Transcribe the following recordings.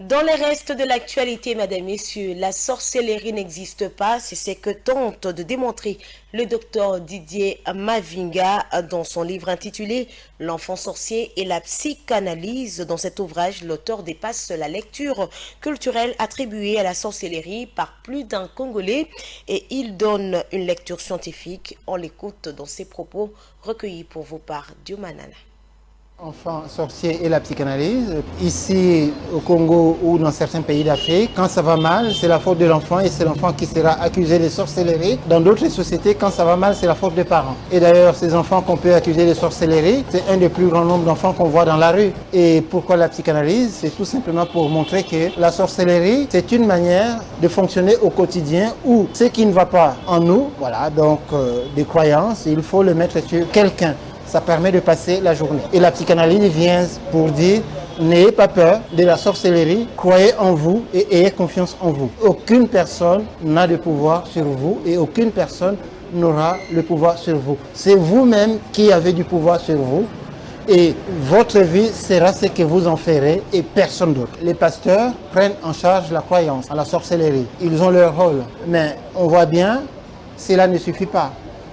Dans les restes de l'actualité, mesdames, messieurs, la sorcellerie n'existe pas, c'est ce que tente de démontrer le docteur Didier Mavinga dans son livre intitulé L'enfant sorcier et la psychanalyse. Dans cet ouvrage, l'auteur dépasse la lecture culturelle attribuée à la sorcellerie par plus d'un Congolais et il donne une lecture scientifique. On l'écoute dans ses propos recueillis pour vous par Diomanana. Enfant sorcier et la psychanalyse. Ici au Congo ou dans certains pays d'Afrique, quand ça va mal, c'est la faute de l'enfant et c'est l'enfant qui sera accusé de sorcellerie. Dans d'autres sociétés, quand ça va mal, c'est la faute des parents. Et d'ailleurs, ces enfants qu'on peut accuser de sorcellerie, c'est un des plus grands nombres d'enfants qu'on voit dans la rue. Et pourquoi la psychanalyse? C'est tout simplement pour montrer que la sorcellerie, c'est une manière de fonctionner au quotidien où ce qui ne va pas en nous, voilà, donc des croyances, il faut le mettre sur quelqu'un. Ça permet de passer la journée. Et la psychanalyse vient pour dire, n'ayez pas peur de la sorcellerie, croyez en vous et ayez confiance en vous. Aucune personne n'a de pouvoir sur vous et aucune personne n'aura le pouvoir sur vous. C'est vous-même qui avez du pouvoir sur vous et votre vie sera ce que vous en ferez et personne d'autre. Les pasteurs prennent en charge la croyance à la sorcellerie. Ils ont leur rôle, mais on voit bien, cela ne suffit pas.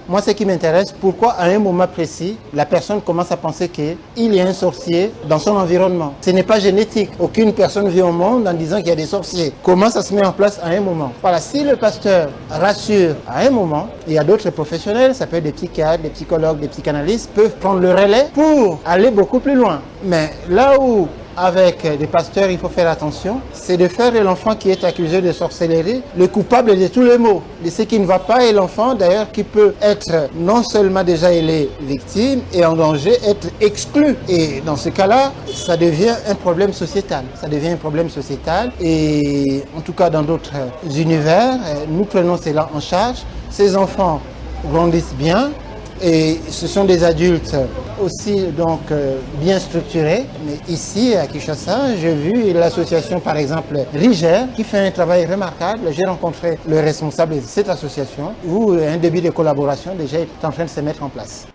Moi, ce qui m'intéresse, pourquoi à un moment précis, la personne commence à penser qu'il y a un sorcier dans son environnement. Ce n'est pas génétique. Aucune personne vit au monde en disant qu'il y a des sorciers. Comment ça se met en place à un moment? Voilà, si le pasteur rassure à un moment, il y a d'autres professionnels, ça peut être des psychiatres, des psychologues, des psychanalystes, peuvent prendre le relais pour aller beaucoup plus loin. Mais là où avec des pasteurs, il faut faire attention, c'est de faire de l'enfant qui est accusé de sorcellerie le coupable de tous les maux, de ce qui ne va pas, et l'enfant d'ailleurs qui peut être non seulement déjà il est victime et en danger, être exclu. Et dans ce cas-là, ça devient un problème sociétal. Ça devient un problème sociétal et en tout cas dans d'autres univers, nous prenons cela en charge. Ces enfants grandissent bien. Et ce sont des adultes aussi donc bien structurés. Mais ici à Kinshasa, j'ai vu l'association par exemple Riger qui fait un travail remarquable. J'ai rencontré le responsable de cette association où un début de collaboration déjà est en train de se mettre en place.